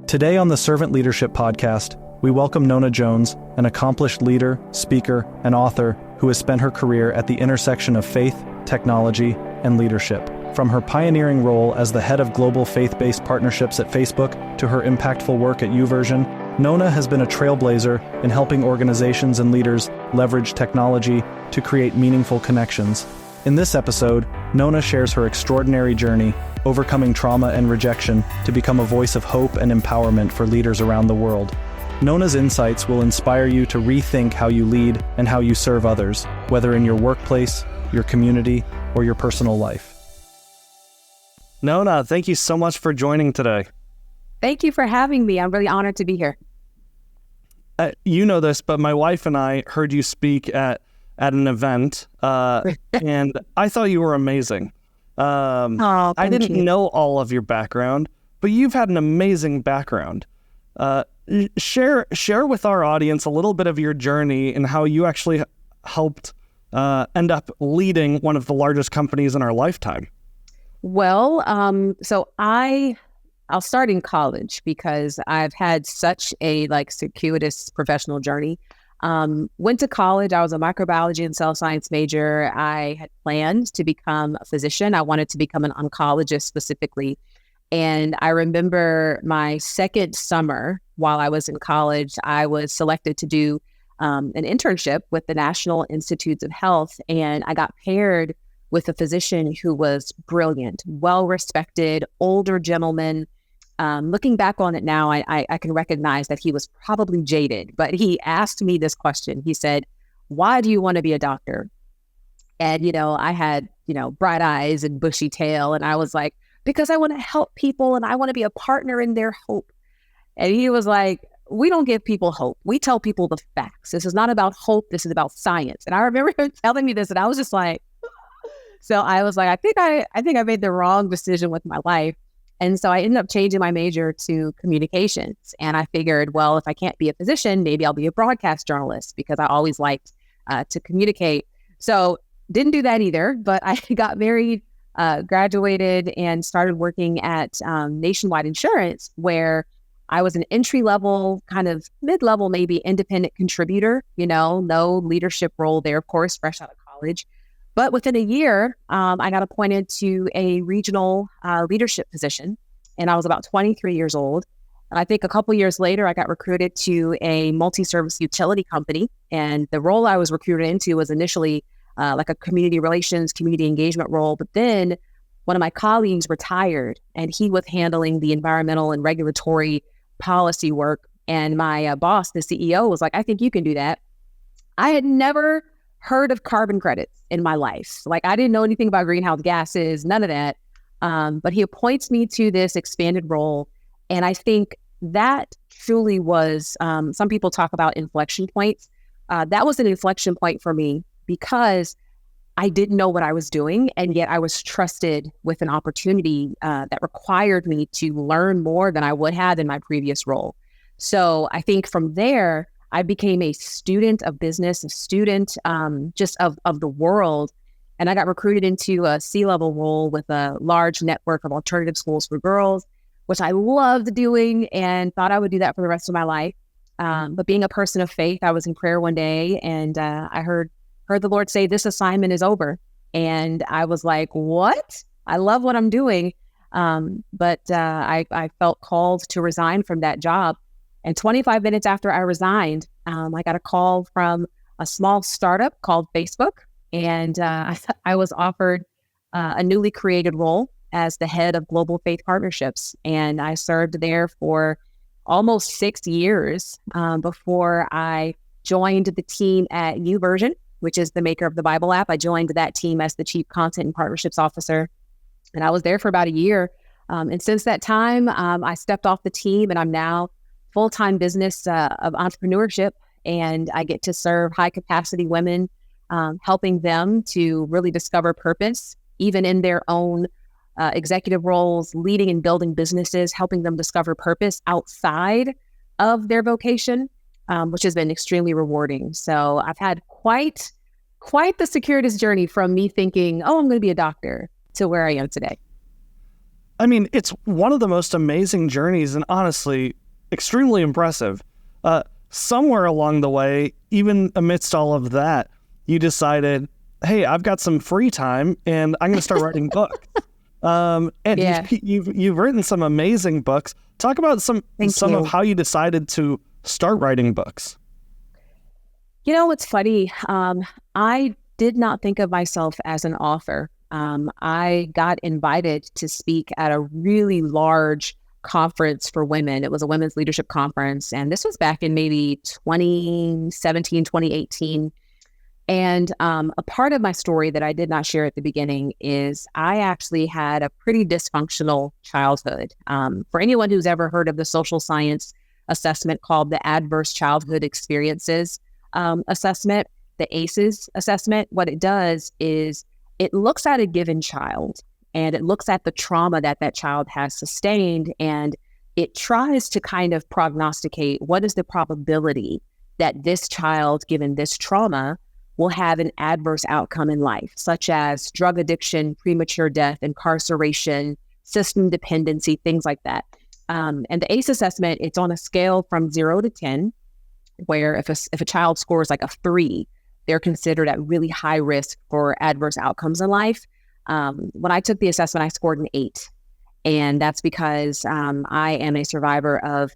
Today on the Servant Leadership Podcast, we welcome Nona Jones, an accomplished leader, speaker, and author who has spent her career at the intersection of faith, technology, and leadership. From her pioneering role as the head of global faith-based partnerships at Facebook to her impactful work at YouVersion, Nona has been a trailblazer in helping organizations and leaders leverage technology to create meaningful connections. In this episode, Nona shares her extraordinary journey, overcoming trauma and rejection to become a voice of hope and empowerment for leaders around the world. Nona's insights will inspire you to rethink how you lead and how you serve others, whether in your workplace, your community, or your personal life. Nona, thank you so much for joining today. Thank you for having me. I'm really honored to be here. You know this, but my wife and I heard you speak at an event, and I thought you were amazing. I didn't know all of your background, but you've had an amazing background. Share with our audience a little bit of your journey and how you actually helped end up leading one of the largest companies in our lifetime. Well, so I'll start in college because I've had such a circuitous professional journey. Went to college. I was a microbiology and cell science major. I had planned to become a physician. I wanted to become an oncologist specifically. And I remember my second summer while I was in college, I was selected to do an internship with the National Institutes of Health. And I got paired with a physician who was brilliant, well-respected, older gentleman. Looking back on it now, I can recognize that he was probably jaded, but he asked me this question. He said, "Why do you want to be a doctor?" And, I had, bright eyes and bushy tail. And I was like, because I want to help people and I want to be a partner in their hope. And he was like, "We don't give people hope. We tell people the facts. This is not about hope. This is about science." And I remember him telling me this and I was just like, so I was like, I think I made the wrong decision with my life. And so I ended up changing my major to communications. And I figured, well, if I can't be a physician, maybe I'll be a broadcast journalist because I always liked to communicate. So didn't do that either, but I got married, graduated, and started working at Nationwide Insurance, where I was an entry-level, kind of mid-level, maybe independent contributor, no leadership role there, of course, fresh out of college. But within a year, I got appointed to a regional leadership position, and I was about 23 years old. And I think a couple years later, I got recruited to a multi-service utility company. And the role I was recruited into was initially like a community relations, community engagement role. But then one of my colleagues retired, and he was handling the environmental and regulatory policy work. And my boss, the CEO, was like, "I think you can do that." I had never heard of carbon credits in my life. I didn't know anything about greenhouse gases, none of that. But he appoints me to this expanded role. And I think that truly was, some people talk about inflection points. That was an inflection point for me because I didn't know what I was doing. And yet I was trusted with an opportunity that required me to learn more than I would have in my previous role. So I think from there, I became a student of business, a student just of the world. And I got recruited into a C-level role with a large network of alternative schools for girls, which I loved doing and thought I would do that for the rest of my life. But being a person of faith, I was in prayer one day and I heard the Lord say, "This assignment is over." And I was like, "What? I love what I'm doing." But I felt called to resign from that job. And 25 minutes after I resigned, I got a call from a small startup called Facebook. And I was offered a newly created role as the head of global faith partnerships. And I served there for almost 6 years before I joined the team at YouVersion, which is the maker of the Bible app. I joined that team as the chief content and partnerships officer. And I was there for about a year. And since that time, I stepped off the team and I'm now full-time business of entrepreneurship, and I get to serve high-capacity women, helping them to really discover purpose, even in their own executive roles, leading and building businesses, helping them discover purpose outside of their vocation, which has been extremely rewarding. So I've had quite the circuitous journey from me thinking, "Oh, I'm going to be a doctor," to where I am today. I mean, it's one of the most amazing journeys and honestly, extremely impressive. Somewhere along the way, even amidst all of that, you decided, hey, I've got some free time and I'm going to start writing books. And Yeah. you've written some amazing books. Talk about some of how you decided to start writing books. You know, what's funny? I did not think of myself as an author. I got invited to speak at a really large conference for women. It was a women's leadership conference. And this was back in maybe 2017, 2018. And a part of my story that I did not share at the beginning is I actually had a pretty dysfunctional childhood. For anyone who's ever heard of the social science assessment called the Adverse Childhood Experiences Assessment, the ACEs assessment, what it does is it looks at a given child and it looks at the trauma that that child has sustained, and it tries to kind of prognosticate what is the probability that this child, given this trauma, will have an adverse outcome in life, such as drug addiction, premature death, incarceration, system dependency, things like that. And the ACE assessment, it's on a scale from 0 to 10, where if a child scores like a 3, they're considered at really high risk for adverse outcomes in life. When I took the assessment, I scored an 8. And that's because I am a survivor of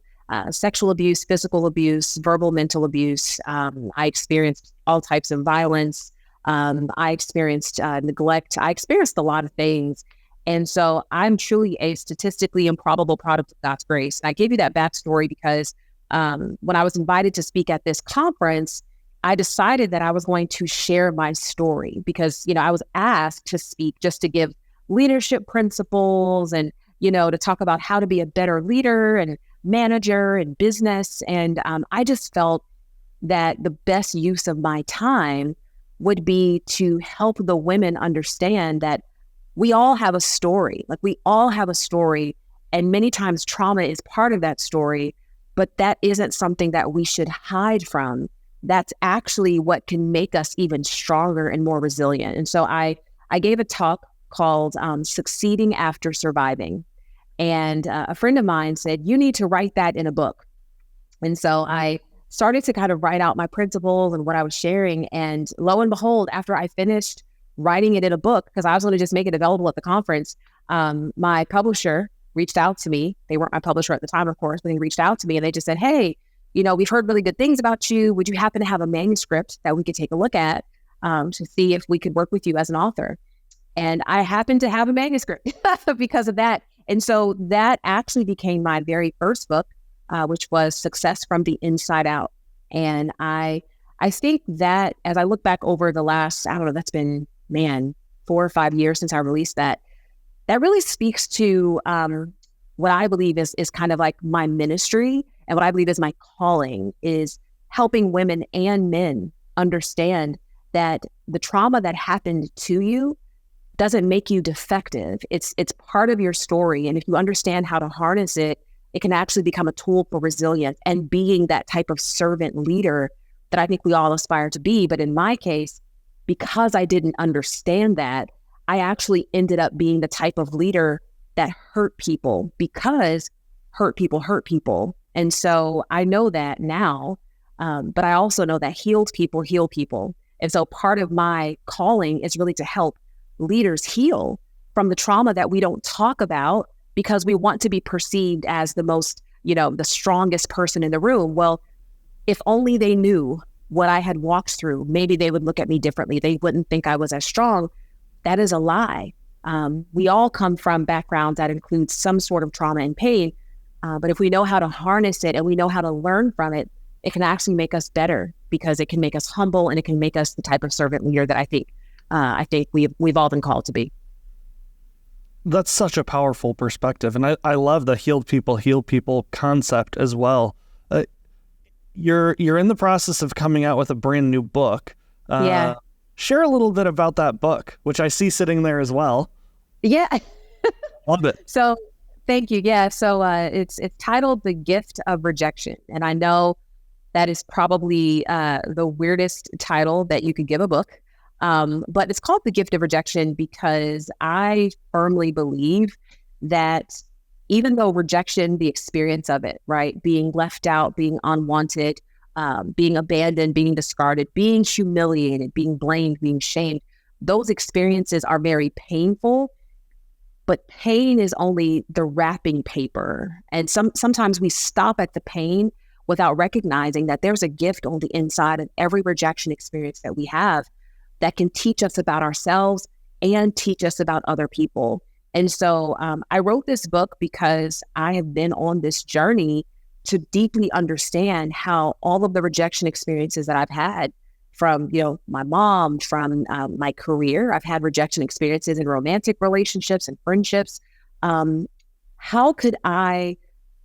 sexual abuse, physical abuse, verbal, mental abuse. I experienced all types of violence. I experienced neglect. I experienced a lot of things. And so I'm truly a statistically improbable product of God's grace. And I gave you that backstory because when I was invited to speak at this conference, I decided that I was going to share my story because, you know, I was asked to speak just to give leadership principles and, you know, to talk about how to be a better leader and manager and business. And I just felt that the best use of my time would be to help the women understand that we all have a story. Like, we all have a story. And many times trauma is part of that story, but that isn't something that we should hide from. That's actually what can make us even stronger and more resilient. And so I gave a talk called Succeeding After Surviving. And a friend of mine said, you need to write that in a book. And so I started to kind of write out my principles and what I was sharing. And lo and behold, after I finished writing it in a book, because I was going to just make it available at the conference, my publisher reached out to me. They weren't my publisher at the time, of course, but they reached out to me and they just said, hey, you know, we've heard really good things about you. Would you happen to have a manuscript that we could take a look at to see if we could work with you as an author? And I happened to have a manuscript because of that. And so that actually became my very first book, which was Success from the Inside Out. And I think that as I look back over the last, I don't know, that's been, 4 or 5 years since I released that, that really speaks to what I believe is kind of like my ministry, and what I believe is my calling is helping women and men understand that the trauma that happened to you doesn't make you defective. It's part of your story. And if you understand how to harness it, it can actually become a tool for resilience and being that type of servant leader that I think we all aspire to be. But in my case, because I didn't understand that, I actually ended up being the type of leader that hurt people, because hurt people hurt people. And so I know that now, but I also know that healed people heal people. And so part of my calling is really to help leaders heal from the trauma that we don't talk about because we want to be perceived as the most, you know, the strongest person in the room. Well, if only they knew what I had walked through, maybe they would look at me differently. They wouldn't think I was as strong. That is a lie. We all come from backgrounds that include some sort of trauma and pain. But if we know how to harness it and we know how to learn from it, it can actually make us better because it can make us humble and it can make us the type of servant leader that I think we've all been called to be. That's such a powerful perspective. And I love the heal people concept as well. You're in the process of coming out with a brand new book. Yeah. Share a little bit about that book, which I see sitting there as well. Yeah. Love it. So thank you. Yeah. So it's titled The Gift of Rejection. And I know that is probably the weirdest title that you could give a book. But it's called The Gift of Rejection because I firmly believe that even though rejection, the experience of it, right? Being left out, being unwanted, being abandoned, being discarded, being humiliated, being blamed, being shamed, those experiences are very painful, but pain is only the wrapping paper. And sometimes we stop at the pain without recognizing that there's a gift on the inside of every rejection experience that we have that can teach us about ourselves and teach us about other people. And so I wrote this book because I have been on this journey to deeply understand how all of the rejection experiences that I've had from, my mom, from my career, I've had rejection experiences in romantic relationships and friendships. How could I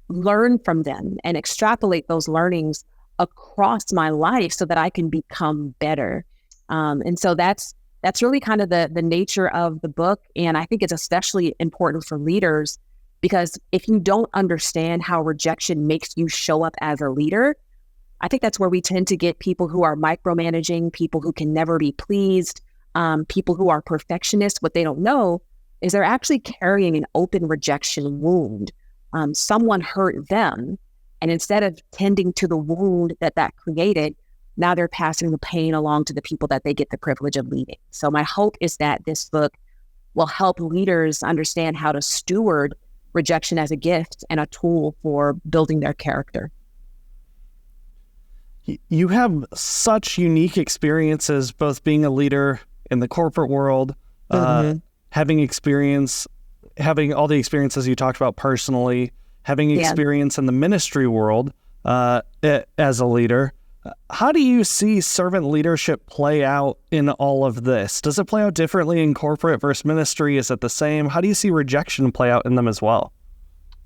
learn from them and extrapolate those learnings across my life so that I can become better? And so that's really kind of the nature of the book. And I think it's especially important for leaders, because if you don't understand how rejection makes you show up as a leader, I think that's where we tend to get people who are micromanaging, people who can never be pleased, people who are perfectionists. What they don't know is they're actually carrying an open rejection wound. Someone hurt them, and instead of tending to the wound that created, now they're passing the pain along to the people that they get the privilege of leading. So my hope is that this book will help leaders understand how to steward rejection as a gift and a tool for building their character. You have such unique experiences, both being a leader in the corporate world, having all the experiences you talked about personally, having experience in the ministry world as a leader. How do you see servant leadership play out in all of this? Does it play out differently in corporate versus ministry? Is it the same? How do you see rejection play out in them as well?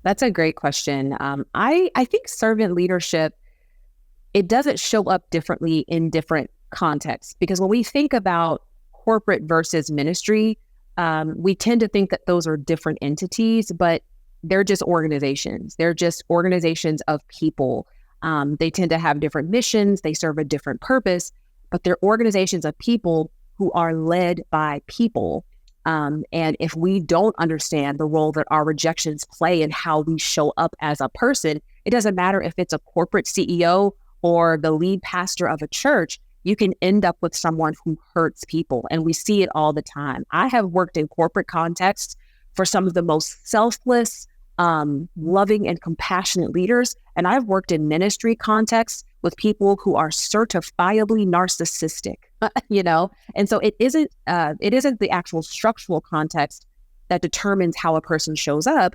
That's a great question. I think servant leadership, it doesn't show up differently in different contexts, because when we think about corporate versus ministry, we tend to think that those are different entities, but they're just organizations. They're just organizations of people. They tend to have different missions. They serve a different purpose, but they're organizations of people who are led by people. And if we don't understand the role that our rejections play in how we show up as a person, it doesn't matter if it's a corporate CEO or the lead pastor of a church, you can end up with someone who hurts people. And we see it all the time. I have worked in corporate contexts for some of the most selfless, loving and compassionate leaders. And I've worked in ministry contexts with people who are certifiably narcissistic, And so it isn't the actual structural context that determines how a person shows up.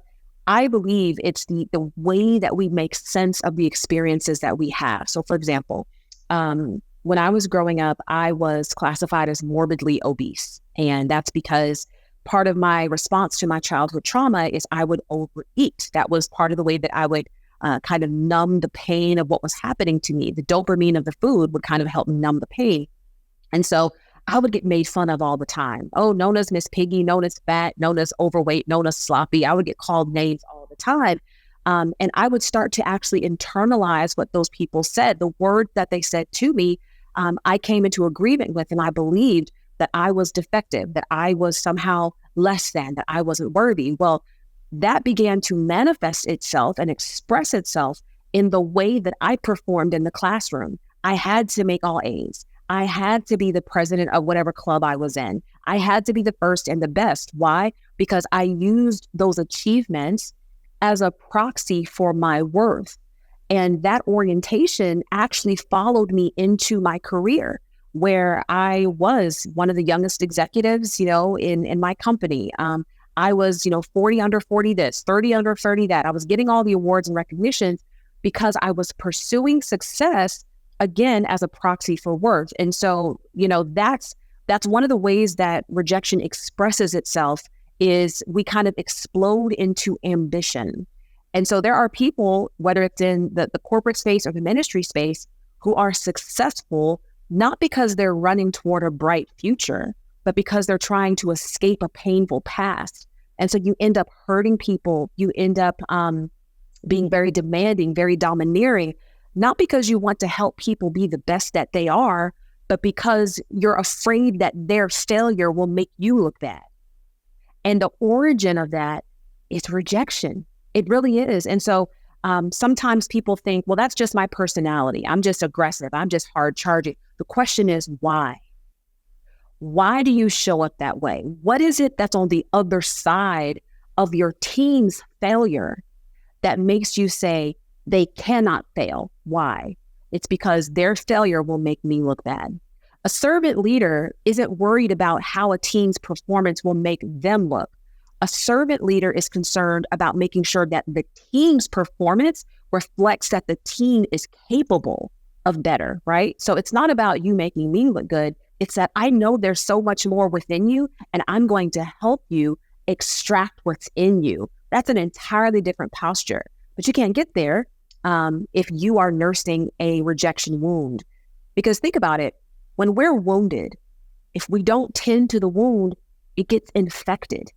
I believe it's the way that we make sense of the experiences that we have. So for example, when I was growing up, I was classified as morbidly obese. And that's because part of my response to my childhood trauma is I would overeat. That was part of the way that I would kind of numb the pain of what was happening to me. The dopamine of the food would kind of help numb the pain. And so I would get made fun of all the time. Oh, Nona's Miss Piggy, Nona's fat, Nona's overweight, Nona's sloppy. I would get called names all the time. And I would start to actually internalize what those people said. The word that they said to me, I came into agreement with, and I believed that I was defective, that I was somehow less than, that I wasn't worthy. Well, that began to manifest itself and express itself in the way that I performed in the classroom. I had to make all A's. I had to be the president of whatever club I was in. I had to be the first and the best. Why? Because I used those achievements as a proxy for my worth. And that orientation actually followed me into my career, where I was one of the youngest executives, in my company. I was, 40 under 40 this, 30 under 30 that. I was getting all the awards and recognitions because I was pursuing success, again, as a proxy for worth. And so, that's one of the ways that rejection expresses itself, is we kind of explode into ambition. And so there are people, whether it's in the corporate space or the ministry space, who are successful not because they're running toward a bright future, but because they're trying to escape a painful past. And so you end up hurting people. You end up being very demanding, very domineering, not because you want to help people be the best that they are, but because you're afraid that their failure will make you look bad. And the origin of that It's rejection. It really is. And so sometimes people think, well, that's just my personality. I'm just aggressive. I'm just hard charging. The question is why? Why do you show up that way? What is it that's on the other side of your team's failure that makes you say they cannot fail? Why? It's because their failure will make me look bad. A servant leader isn't worried about how a team's performance will make them look. A servant leader is concerned about making sure that the team's performance reflects that the team is capable of better, right? So it's not about you making me look good. It's that I know there's so much more within you, and I'm going to help you extract what's in you. That's an entirely different posture, but you can't get there if you are nursing a rejection wound. Because think about it, when we're wounded, if we don't tend to the wound, it gets infected.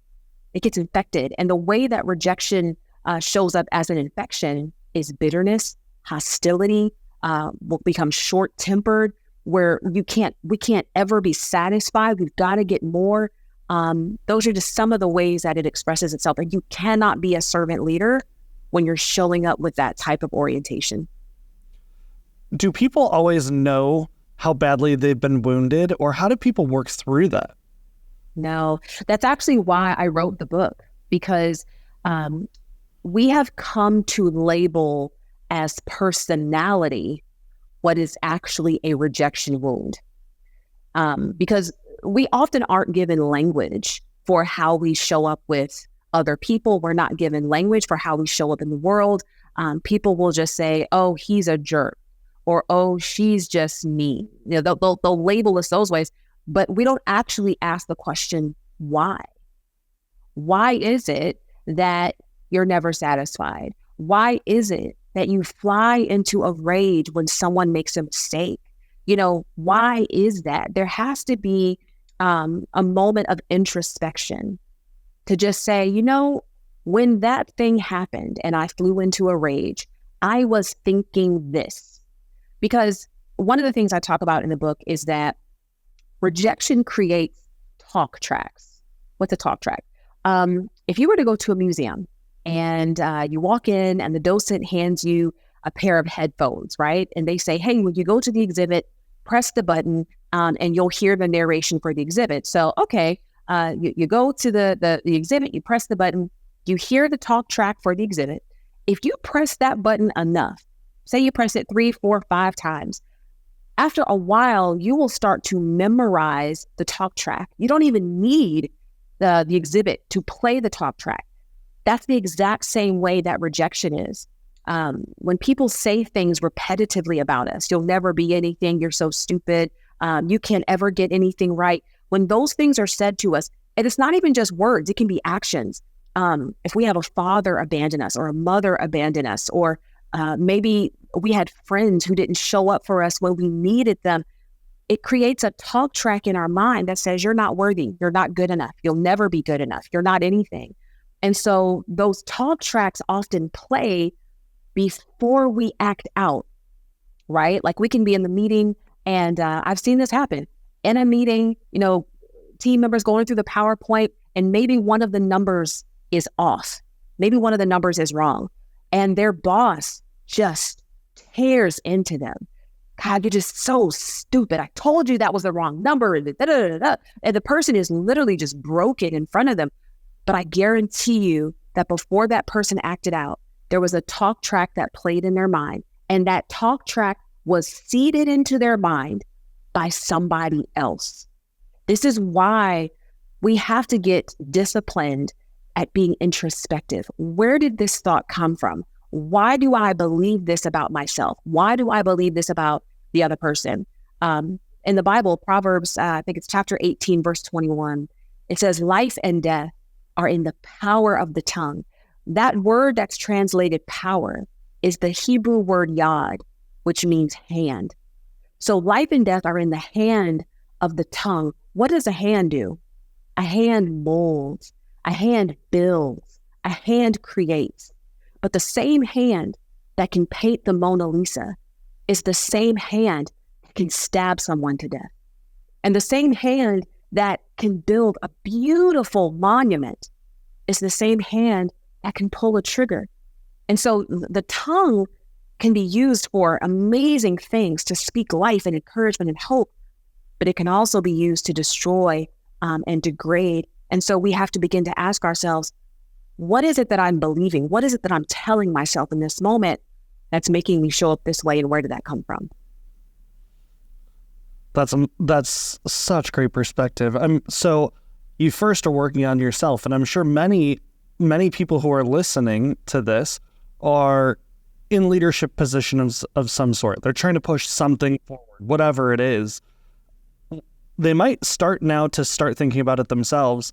It gets infected. And the way that rejection shows up as an infection is bitterness, hostility, will become short-tempered, where we can't ever be satisfied. We've got to get more. Those are just some of the ways that it expresses itself. And you cannot be a servant leader when you're showing up with that type of orientation. Do people always know how badly they've been wounded, or how do people work through that? No, that's actually why I wrote the book, because we have come to label as personality what is actually a rejection wound. Because we often aren't given language for how we show up with other people. We're not given language for how we show up in the world. People will just say, oh, he's a jerk, or, oh, she's just mean. You know, they'll label us those ways, but we don't actually ask the question, why? Why is it that you're never satisfied? Why is it that you fly into a rage when someone makes a mistake? You know, why is that? There has to be a moment of introspection to just say, you know, when that thing happened and I flew into a rage, I was thinking this. Because one of the things I talk about in the book is that rejection creates talk tracks. What's a talk track? If you were to go to a museum and you walk in and the docent hands you a pair of headphones, right? And they say, hey, when you go to the exhibit, press the button and you'll hear the narration for the exhibit. So, okay, you go to the exhibit, you press the button, you hear the talk track for the exhibit. If you press that button enough, say you press it 3, 4, 5 times, after a while, you will start to memorize the talk track. You don't even need the exhibit to play the talk track. That's the exact same way that rejection is. When people say things repetitively about us, you'll never be anything, you're so stupid, you can't ever get anything right. When those things are said to us, and it's not even just words, it can be actions. If we have a father abandon us or a mother abandon us, or maybe we had friends who didn't show up for us when we needed them, it creates a talk track in our mind that says you're not worthy, you're not good enough, you'll never be good enough, you're not anything. And so those talk tracks often play before we act out, right? Like we can be in the meeting, and I've seen this happen in a meeting, you know, team members going through the PowerPoint, and maybe one of the numbers is off. Maybe one of the numbers is wrong. And their boss just tears into them. God, you're just so stupid. I told you that was the wrong number. And the person is literally just broken in front of them. But I guarantee you that before that person acted out, there was a talk track that played in their mind. And that talk track was seeded into their mind by somebody else. This is why we have to get disciplined at being introspective. Where did this thought come from? Why do I believe this about myself? Why do I believe this about the other person? In the Bible, Proverbs, I think it's chapter 18, verse 21, it says, life and death are in the power of the tongue. That word that's translated power is the Hebrew word yad, which means hand. So life and death are in the hand of the tongue. What does a hand do? A hand molds, a hand builds, a hand creates. But the same hand that can paint the Mona Lisa is the same hand that can stab someone to death. And the same hand that can build a beautiful monument is the same hand that can pull a trigger. And so the tongue can be used for amazing things, to speak life and encouragement and hope, but it can also be used to destroy and degrade. And so we have to begin to ask ourselves, what is it that I'm believing? What is it that I'm telling myself in this moment that's making me show up this way, and where did that come from? That's such great perspective. So you first are working on yourself, and I'm sure many people who are listening to this are in leadership positions of some sort. They're trying to push something forward, whatever it is. They might start thinking about it themselves.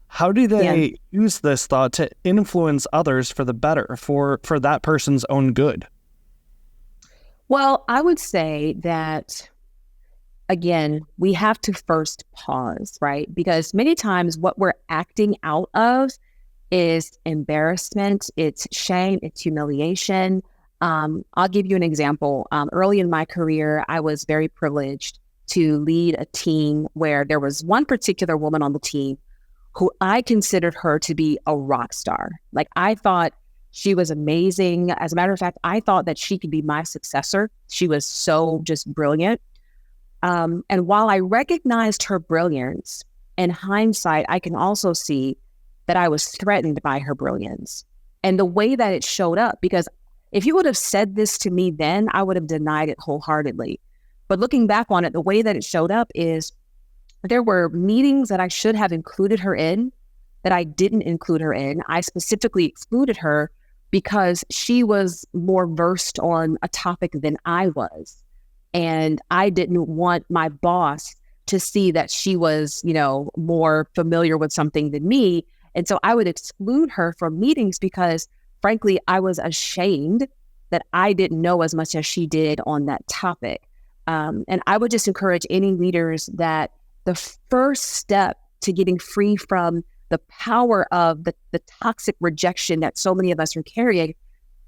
How do they use this thought to influence others for the better, for that person's own good? Well, I would say that, again, we have to first pause, right? Because many times what we're acting out of is embarrassment, it's shame, it's humiliation. I'll give you an example. Early in my career, I was very privileged to lead a team where there was one particular woman on the team who I considered her to be a rock star. Like, I thought she was amazing. As a matter of fact, I thought that she could be my successor. She was so just brilliant. And while I recognized her brilliance, in hindsight, I can also see that I was threatened by her brilliance and the way that it showed up. Because if you would have said this to me then, I would have denied it wholeheartedly. But looking back on it, the way that it showed up is there were meetings that I should have included her in that I didn't include her in. I specifically excluded her because she was more versed on a topic than I was. And I didn't want my boss to see that she was, more familiar with something than me. And so I would exclude her from meetings because, frankly, I was ashamed that I didn't know as much as she did on that topic. And I would just encourage any leaders that the first step to getting free from the power of the toxic rejection that so many of us are carrying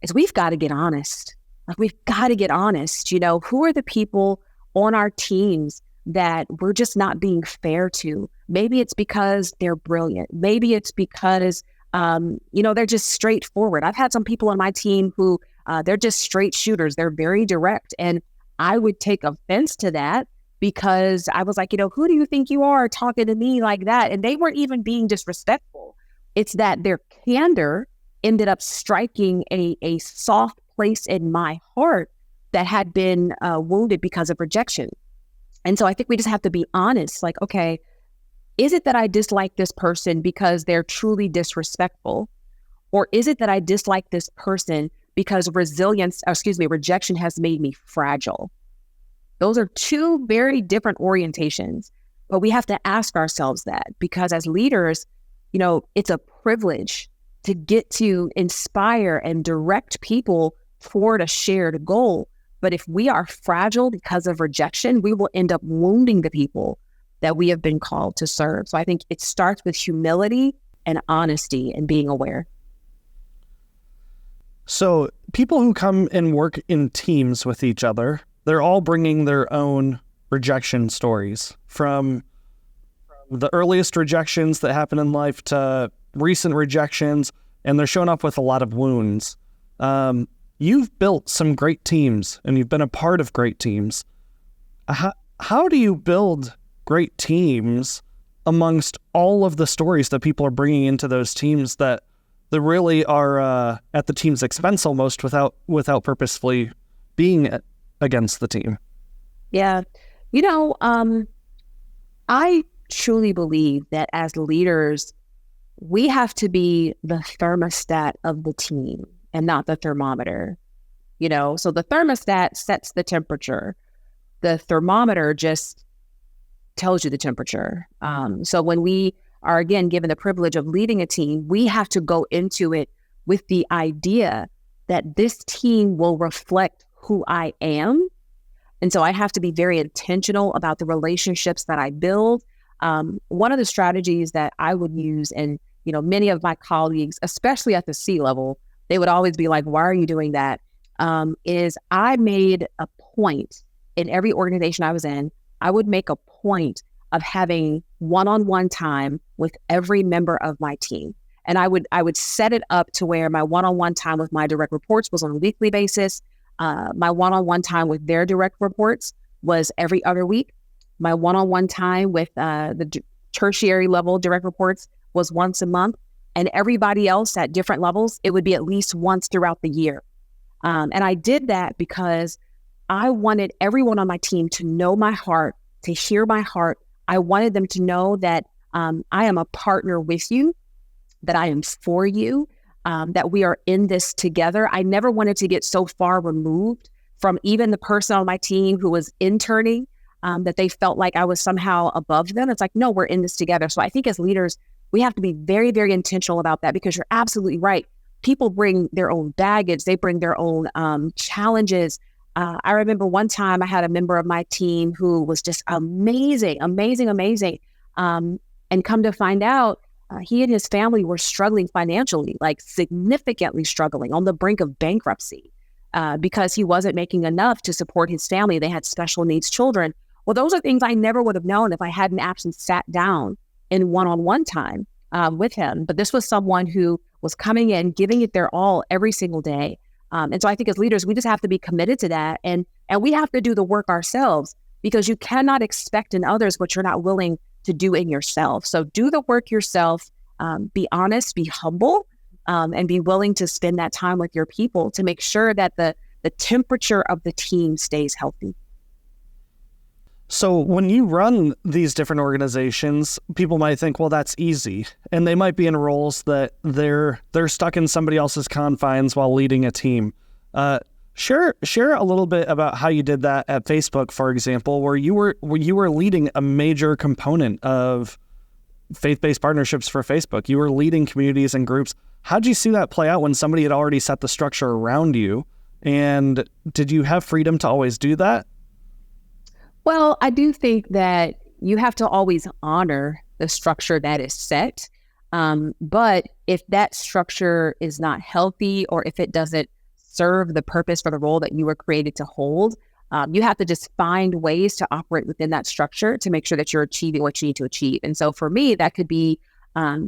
is we've got to get honest. Like, we've got to get honest. Who are the people on our teams that we're just not being fair to? Maybe it's because they're brilliant. Maybe it's because, they're just straightforward. I've had some people on my team who they're just straight shooters. They're very direct. And I would take offense to that because I was like, who do you think you are talking to me like that? And they weren't even being disrespectful. It's that their candor ended up striking a soft place in my heart that had been wounded because of rejection. And so I think we just have to be honest, like, okay, is it that I dislike this person because they're truly disrespectful? Or is it that I dislike this person because rejection has made me fragile? Those are two very different orientations, but we have to ask ourselves that, because as leaders, it's a privilege to get to inspire and direct people toward a shared goal. But if we are fragile because of rejection, we will end up wounding the people that we have been called to serve. So I think it starts with humility and honesty and being aware. So people who come and work in teams with each other, they're all bringing their own rejection stories, from the earliest rejections that happen in life to recent rejections, and they're showing up with a lot of wounds. You've built some great teams, and you've been a part of great teams. How do you build great teams amongst all of the stories that people are bringing into those teams that really are at the team's expense almost, without purposefully being against the team? Yeah. I truly believe that as leaders, we have to be the thermostat of the team and not the thermometer. So the thermostat sets the temperature. The thermometer just tells you the temperature. So when we are, again, given the privilege of leading a team, we have to go into it with the idea that this team will reflect who I am. And so I have to be very intentional about the relationships that I build. One of the strategies that I would use, and many of my colleagues, especially at the C level, they would always be like, why are you doing that? Is I made a point in every organization I was in, I would make a point of having one-on-one time with every member of my team. And I would set it up to where my one-on-one time with my direct reports was on a weekly basis. My one-on-one time with their direct reports was every other week. My one-on-one time with the tertiary level direct reports was once a month. And everybody else at different levels, it would be at least once throughout the year. And I did that because I wanted everyone on my team to know my heart, to hear my heart. I wanted them to know that I am a partner with you, that I am for you, that we are in this together. I never wanted to get so far removed from even the person on my team who was interning, that they felt like I was somehow above them. It's like, no, we're in this together. So I think as leaders, we have to be very, very intentional about that, because you're absolutely right. People bring their own baggage. They bring their own challenges. I remember one time I had a member of my team who was just amazing. And come to find out, he and his family were struggling financially, like significantly struggling, on the brink of bankruptcy, because he wasn't making enough to support his family. They had special needs children. Well, those are things I never would have known if I hadn't actually sat down in one-on-one time with him. But this was someone who was coming in, giving it their all every single day. And so I think as leaders, we just have to be committed to that. And we have to do the work ourselves, because you cannot expect in others what you're not willing to do in yourself. So do the work yourself, be honest, be humble, and be willing to spend that time with your people to make sure that the temperature of the team stays healthy. So when you run these different organizations, people might think, well, that's easy. And they might be in roles that they're stuck in somebody else's confines while leading a team. Share a little bit about how you did that at Facebook, for example, where you were leading a major component of faith-based partnerships for Facebook. You were leading communities and groups. How'd you see that play out when somebody had already set the structure around you? And did you have freedom to always do that? Well, I do think that you have to always honor the structure that is set. But if that structure is not healthy, or if it doesn't serve the purpose for the role that you were created to hold, you have to just find ways to operate within that structure to make sure that you're achieving what you need to achieve. And so for me, that could be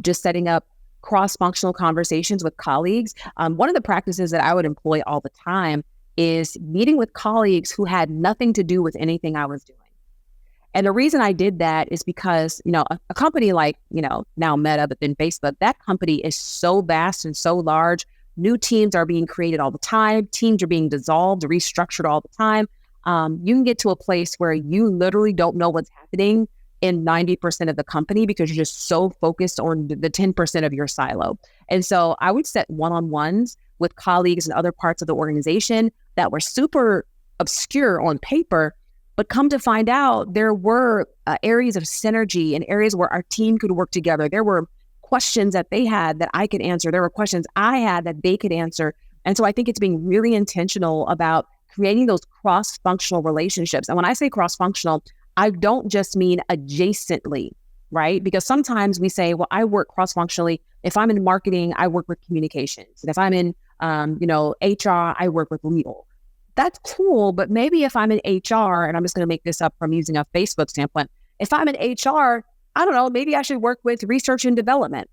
just setting up cross-functional conversations with colleagues. One of the practices that I would employ all the time is meeting with colleagues who had nothing to do with anything I was doing. And the reason I did that is because, a company like, now Meta, but then Facebook, that company is so vast and so large. New teams are being created all the time. Teams are being dissolved, restructured all the time. You can get to a place where you literally don't know what's happening in 90% of the company, because you're just so focused on the 10% of your silo. And so I would set one-on-ones with colleagues in other parts of the organization that were super obscure on paper, but come to find out there were areas of synergy and areas where our team could work together. There were questions that they had that I could answer. There were questions I had that they could answer. And so I think it's being really intentional about creating those cross-functional relationships. And when I say cross-functional, I don't just mean adjacently, right? Because sometimes we say, well, I work cross-functionally. If I'm in marketing, I work with communications. And if I'm in HR, I work with legal. That's cool, but maybe if I'm in HR, and I'm just going to make this up from using a Facebook standpoint, if I'm in HR, I don't know, maybe I should work with research and development.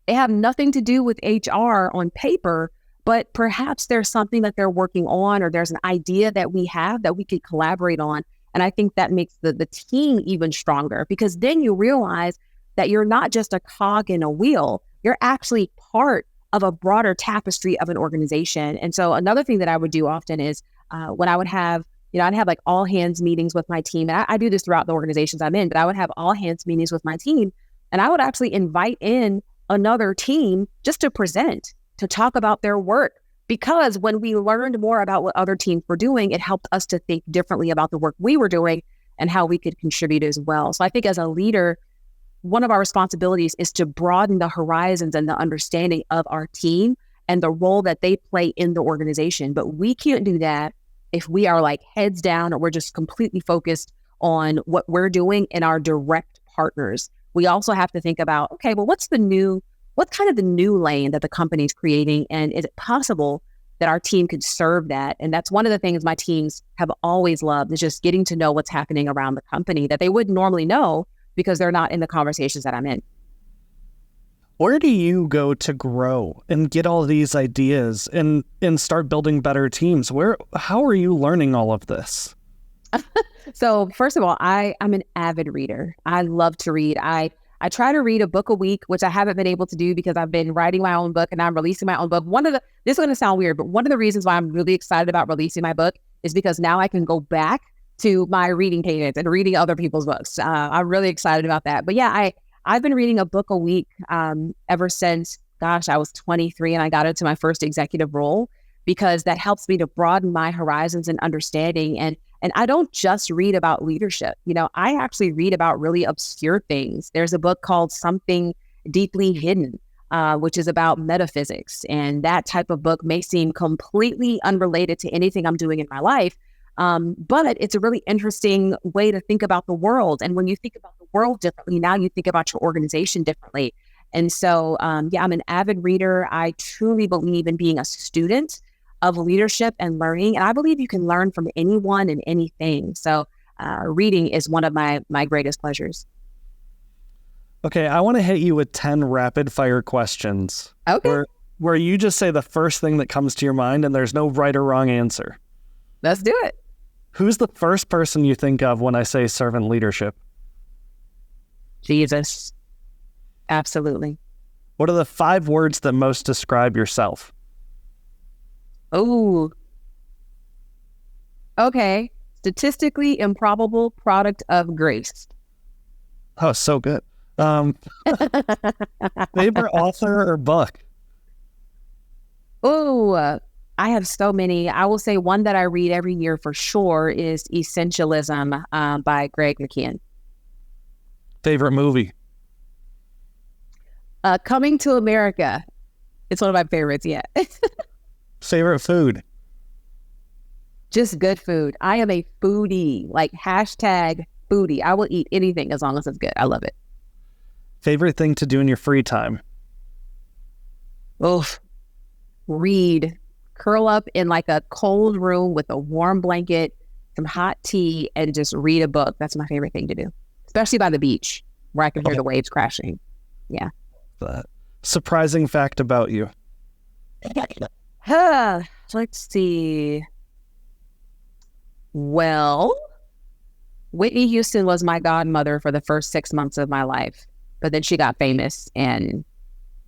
They have nothing to do with HR on paper, but perhaps there's something that they're working on, or there's an idea that we have that we could collaborate on. And I think that makes the team even stronger, because then you realize that you're not just a cog in a wheel, you're actually part of a broader tapestry of an organization. And so another thing that I would do often is when I would have, I'd have like all hands meetings with my team. And I do this throughout the organizations I'm in, but I would have all hands meetings with my team. And I would actually invite in another team just to present, to talk about their work. Because when we learned more about what other teams were doing, it helped us to think differently about the work we were doing and how we could contribute as well. So I think as a leader, one of our responsibilities is to broaden the horizons and the understanding of our team and the role that they play in the organization. But we can't do that if we are like heads down, or we're just completely focused on what we're doing in our direct partners. We also have to think about, okay, well, what's kind of the new lane that the company's creating? And is it possible that our team could serve that? And that's one of the things my teams have always loved, is just getting to know what's happening around the company that they wouldn't normally know because they're not in the conversations that I'm in. Where do you go to grow and get all these ideas and start building better teams? How are you learning all of this? So first of all, I'm an avid reader. I love to read. I try to read a book a week, which I haven't been able to do because I've been writing my own book and I'm releasing my own book. This is going to sound weird, but one of the reasons why I'm really excited about releasing my book is because now I can go back to my reading cadence and reading other people's books. I'm really excited about that. But yeah, I've been reading a book a week ever since, I was 23 and I got into my first executive role, because that helps me to broaden my horizons and understanding. And I don't just read about leadership. I actually read about really obscure things. There's a book called Something Deeply Hidden, which is about metaphysics. And that type of book may seem completely unrelated to anything I'm doing in my life. But it's a really interesting way to think about the world. And when you think about the world differently, now you think about your organization differently. And so, I'm an avid reader. I truly believe in being a student of leadership and learning. And I believe you can learn from anyone and anything. So reading is one of my greatest pleasures. Okay, I want to hit you with 10 rapid fire questions. Okay. Where you just say the first thing that comes to your mind and there's no right or wrong answer. Let's do it. Who's the first person you think of when I say servant leadership? Jesus. Absolutely. What are the 5 words that most describe yourself? Oh. Okay. Statistically improbable product of grace. Oh, so good. Favorite author or book? Oh, I have so many. I will say one that I read every year for sure is Essentialism by Greg McKeown. Favorite movie? Coming to America. It's one of my favorites, yeah. Favorite food? Just good food. I am a foodie, like #foodie. I will eat anything as long as it's good. I love it. Favorite thing to do in your free time? Oof. Read. Curl up in like a cold room with a warm blanket, some hot tea, and just read a book. That's my favorite thing to do, especially by the beach where I can hear the waves crashing. Yeah. Surprising fact about you? Let's see. Well, Whitney Houston was my godmother for the first 6 months of my life, but then she got famous and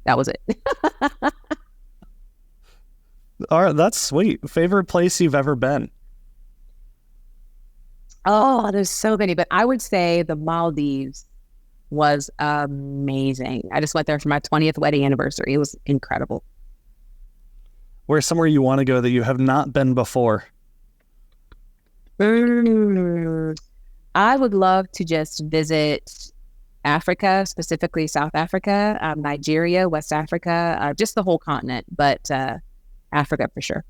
that was it. All right, that's sweet. Favorite place you've ever been? Oh, there's so many, but I would say the Maldives was amazing. I just went there for my 20th wedding anniversary. It was incredible. Where's somewhere you want to go that you have not been before? I would love to just visit Africa, specifically South Africa, Nigeria, West Africa, just the whole continent, but Africa for sure.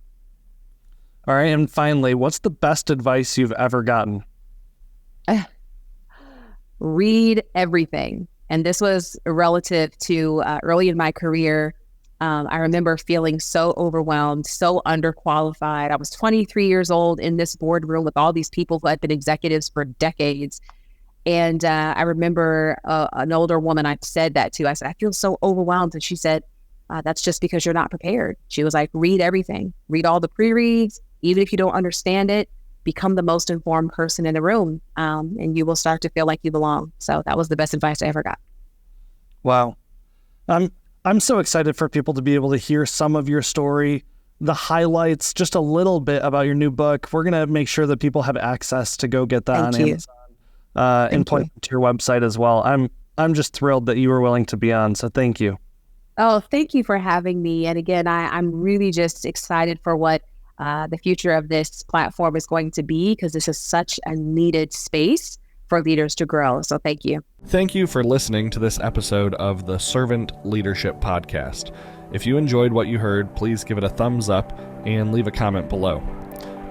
All right, and finally, what's the best advice you've ever gotten? Read everything. And this was relative to early in my career. I remember feeling so overwhelmed, so underqualified. I was 23 years old in this boardroom with all these people who had been executives for decades. And I remember an older woman I said that to. I said, I feel so overwhelmed. And she said, that's just because you're not prepared. She was like, read everything. Read all the pre-reads. Even if you don't understand it, become the most informed person in the room, and you will start to feel like you belong. So that was the best advice I ever got. Wow. I'm so excited for people to be able to hear some of your story, the highlights, just a little bit about your new book. We're going to make sure that people have access to go get that on Amazon and point to your website as well. I'm just thrilled that you were willing to be on. So thank you. Oh, thank you for having me. And again, I'm really just excited for what the future of this platform is going to be, because this is such a needed space for leaders to grow. So thank you. Thank you for listening to this episode of the Servant Leadership Podcast. If you enjoyed what you heard, please give it a thumbs up and leave a comment below.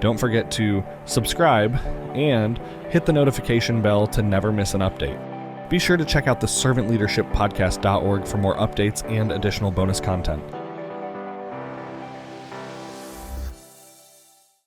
Don't forget to subscribe and hit the notification bell to never miss an update. Be sure to check out the servantleadershippodcast.org for more updates and additional bonus content.